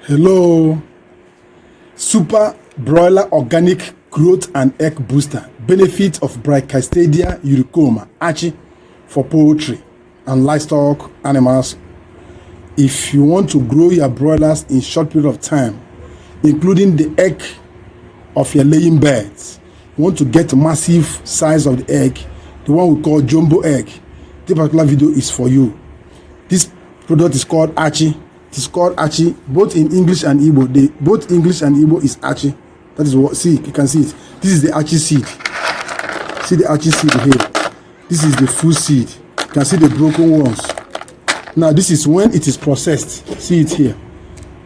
Hello, Super Broiler Organic Growth and Egg Booster. Benefit of Brachystegia eurycoma, Achi, for poultry and livestock animals. If you want to grow your broilers in short period of time, including the egg of your laying birds, you want to get massive size of the egg, the one we call jumbo egg, this particular video is for you. This product is called Achi. It is called Achi, both in English and Igbo. Both English and Igbo is Achi. That is what, see, you can see it. This is the Achi seed. See the Achi seed here. This is the full seed. You can see the broken ones. Now, this is when it is processed. See it here.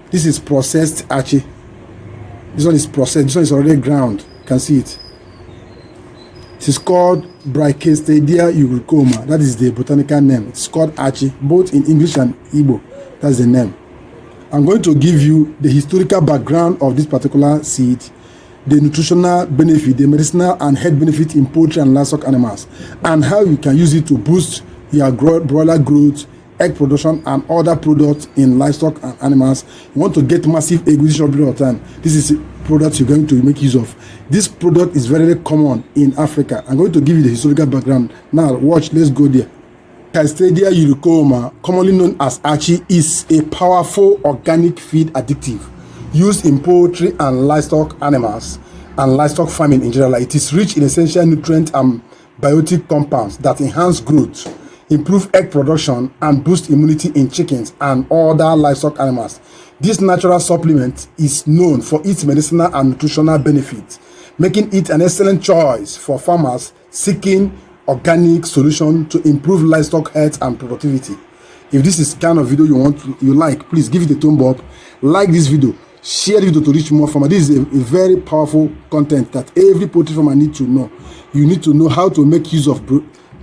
This is processed Achi. This one is processed. This one is already ground. You can see it. It is called Brachystegia eurycoma. That is the botanical name. It's called Achi, both in English and Igbo. That's the name. I'm going to give you the historical background of this particular seed, the nutritional benefit, the medicinal and health benefit in poultry and livestock animals, and how you can use it to boost your broiler growth, egg production, and other products in livestock and animals. You want to get massive egg within a short period of time. This is a product you're going to make use of. This product is very, very common in Africa. I'm going to give you the historical background. Now, watch. Let's go there. Brachystegia eurycoma, commonly known as Achi, is a powerful organic feed additive used in poultry and livestock animals and livestock farming in general. It is rich in essential nutrient and biotic compounds that enhance growth, improve egg production, and boost immunity in chickens and other livestock animals. This natural supplement is known for its medicinal and nutritional benefits, making it an excellent choice for farmers seeking organic solution to improve livestock health and productivity. If this is kind of video you like, please give it a thumb up, like this video, share the video to reach more farmers. This is a very powerful content that every poultry farmer needs to know. You need to know how to make use of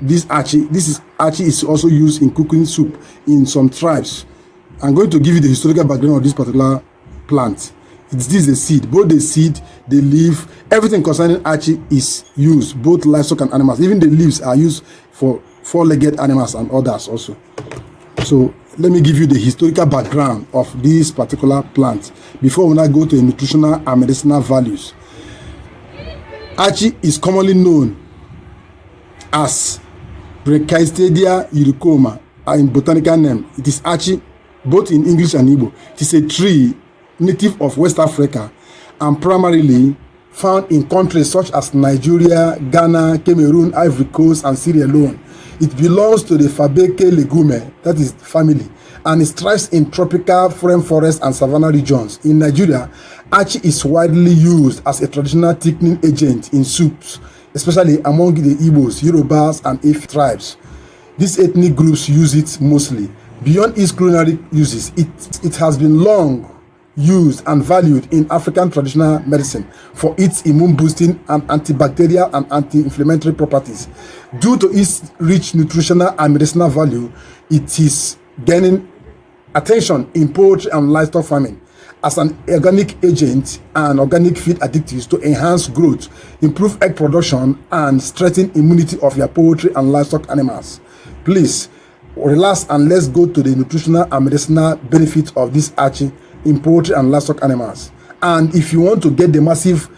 this Achi. Achi is also used in cooking soup in some tribes. I'm going to give you the historical background of this particular plant. This is the seed. Both the seed, the leaf, everything concerning Achi is used, both livestock and animals. Even the leaves are used for four-legged animals and others also. So let me give you the historical background of this particular plant before we now go to the nutritional and medicinal values. Achi is commonly known as Brachystegia eurycoma in botanical name. It is Achi, both in English and Igbo. It is a tree native of West Africa and primarily found in countries such as Nigeria, Ghana, Cameroon, Ivory Coast, and Sierra Leone. It belongs to the Fabaceae legume, that is family, and it thrives in tropical foreign forests and savanna regions. In Nigeria, Achi is widely used as a traditional thickening agent in soups, especially among the Igbos, Yorubas, and Efi tribes. These ethnic groups use it mostly. Beyond its culinary uses, it has been long used and valued in African traditional medicine for its immune boosting and antibacterial and anti-inflammatory properties. Due to its rich nutritional and medicinal value, it is gaining attention in poultry and livestock farming as an organic agent and organic feed additives to enhance growth, improve egg production, and strengthen immunity of your poultry and livestock animals. Please relax and let's go to the nutritional and medicinal benefits of this Achi in poultry and livestock animals. And if you want to get the massive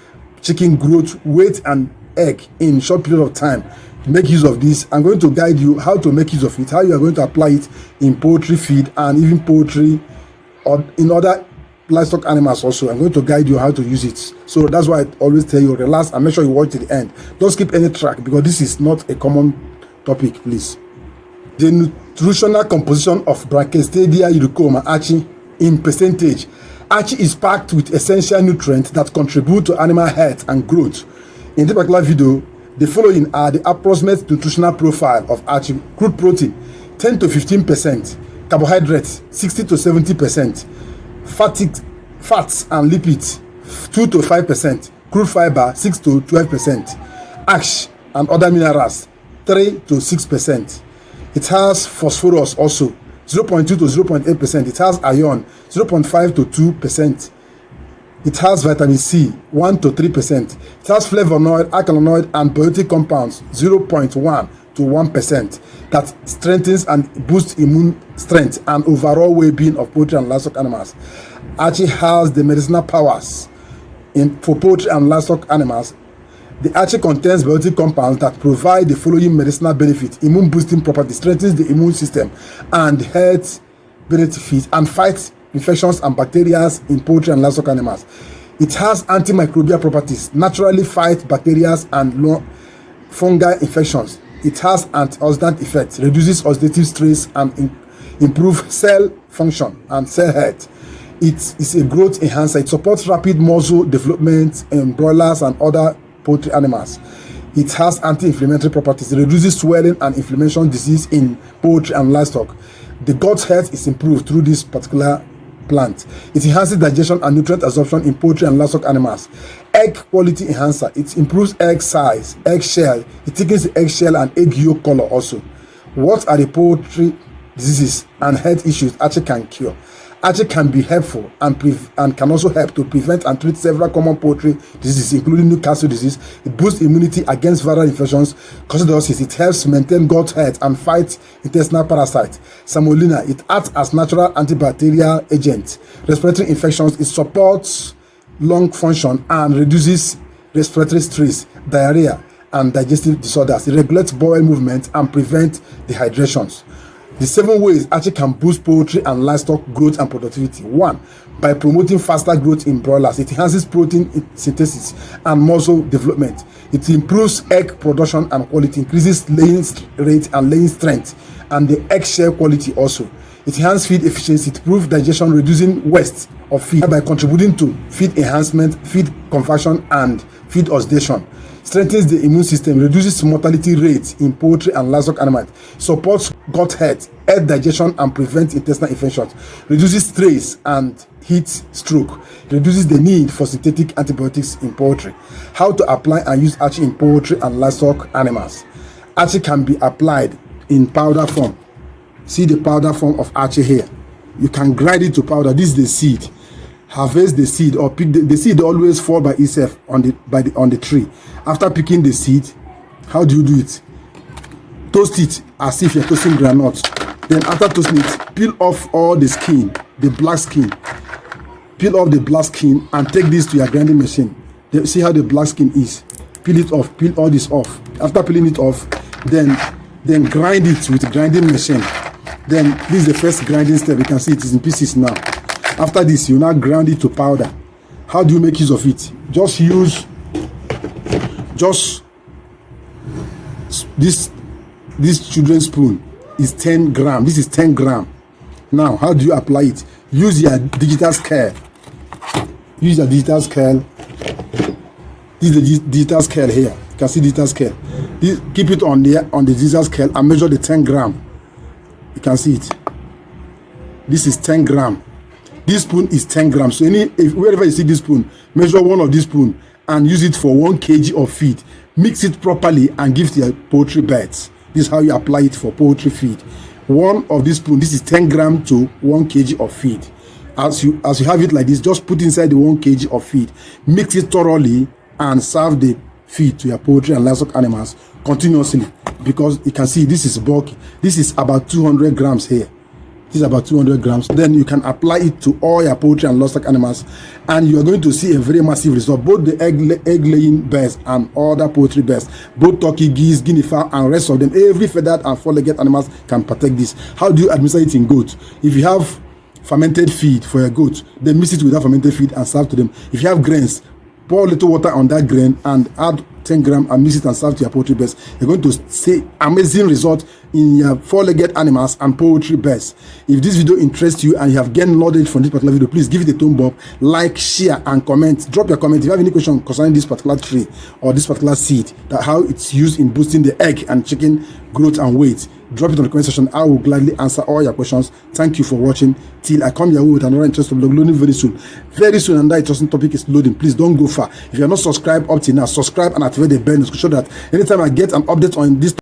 chicken growth, weight, and egg in short period of time, make use of this. I'm going to guide you how to make use of it, how you are going to apply it in poultry feed and even poultry or in other livestock animals also. I'm going to guide you how to use it. So that's why I always tell you, relax and make sure you watch to the end. Don't skip any track because this is not a common topic, please. The nutritional composition of Brachystegia eurycoma, Achi, in percentage. Achi is packed with essential nutrients that contribute to animal health and growth. In this particular video, the following are the approximate nutritional profile of Achi. Crude protein 10 to 15%, carbohydrates 60 to 70%, fats and lipids 2 to 5%, crude fiber 6 to 12%, ash and other minerals 3 to 6%. It has phosphorus also 0.2 to 0.8%. It has iron 0.5 to 2%. It has vitamin C 1 to 3%. It has flavonoid, alkaloid, and biotic compounds 0.1 to 1%. that strengthens and boosts immune strength and overall well-being of poultry and livestock animals. Achi has the medicinal powers for poultry and livestock animals. The Achi contains biotic compounds that provide the following medicinal benefits: immune boosting properties, strengthens the immune system and health benefits, and fights infections and bacteria in poultry and livestock animals. It has antimicrobial properties, naturally fights bacteria and fungal infections. It has antioxidant effects, reduces oxidative stress and improves cell function and cell health. It is a growth enhancer. It supports rapid muscle development in broilers and other poultry animals. It has anti-inflammatory properties. It reduces swelling and inflammation disease in poultry and livestock. The gut health is improved through this particular plant. It enhances digestion and nutrient absorption in poultry and livestock animals. Egg quality enhancer. It improves egg size, egg shell. It thickens the egg shell and egg yolk color also. What are the poultry diseases and health issues Achi can cure? Achi can be helpful and can also help to prevent and treat several common poultry diseases, including Newcastle disease. It boosts immunity against viral infections, coccidiosis. It helps maintain gut health and fight intestinal parasites. Salmonella. It acts as natural antibacterial agent. Respiratory infections. It supports lung function and reduces respiratory stress, diarrhea, and digestive disorders. It regulates bowel movement and prevents dehydrations. The 7 ways Achi can boost poultry and livestock growth and productivity. 1. By promoting faster growth in broilers. It enhances protein synthesis and muscle development. It improves egg production and quality, increases laying rate and laying strength, and the egg shell quality also. It enhances feed efficiency. It improves digestion, reducing waste of feed by contributing to feed enhancement, feed conversion, and feed oxidation. Strengthens the immune system, reduces mortality rates in poultry and livestock animals, supports gut health, aid digestion, and prevents intestinal infections, reduces stress and heat stroke, reduces the need for synthetic antibiotics in poultry. How to apply and use Achi in poultry and livestock animals. Achi can be applied in powder form. See the powder form of Achi here. You can grind it to powder. This is the seed. Harvest the seed or pick the seed always fall by itself on the tree. After picking the seed, how do you do it? Toast it as if you're toasting granite. Then after toasting it, peel off all the skin, the black skin. Peel off the black skin and take this to your grinding machine. See how the black skin is. Peel it off, peel all this off. After peeling it off, then grind it with a grinding machine. Then this is the first grinding step. You can see it is in pieces now. After this, you now grind it to powder. How do you make use of it? Just use this children's spoon is 10 gram. This is 10 gram. Now, how do you apply it? Use your digital scale. Use your digital scale. This is the digital scale here. You can see digital scale. Keep it on the digital scale and measure the 10 gram. You can see it. This is 10 gram. This spoon is 10 grams. So wherever you see this spoon, measure one of this spoon and use it for 1 kg of feed. Mix it properly and give to your poultry birds. This is how you apply it for poultry feed. One of this spoon, this is 10 grams to 1 kg of feed. As you have it like this, just put inside the 1 kg of feed. Mix it thoroughly and serve the feed to your poultry and livestock animals continuously, because you can see this is bulky. This is about 200 grams here. This is about 200 grams. Then you can apply it to all your poultry and livestock animals, and you are going to see a very massive result. Both the egg laying birds and other poultry birds, both turkey, geese, guinea fowl, and rest of them, every feathered and four-legged animals can partake this. How do you administer it in goats? If you have fermented feed for your goats, then mix it with that fermented feed and serve to them. If you have grains, pour a little water on that grain and add 10 grams and mix it and serve to your poultry birds. You're going to see amazing results in your four-legged animals and poultry birds. If this video interests you and you have gained knowledge from this particular video, please give it a thumb up, like, share, and comment. Drop your comment if you have any question concerning this particular tree or this particular seed, that how it's used in boosting the egg and chicken growth and weight. Drop it on the comment section. I will gladly answer all your questions. Thank you for watching. Till I come your way with another interesting vlog loading very soon. Very soon, and that interesting topic is loading. Please don't go far. If you are not subscribed up till now, subscribe and activate the bell so that anytime I get an update on this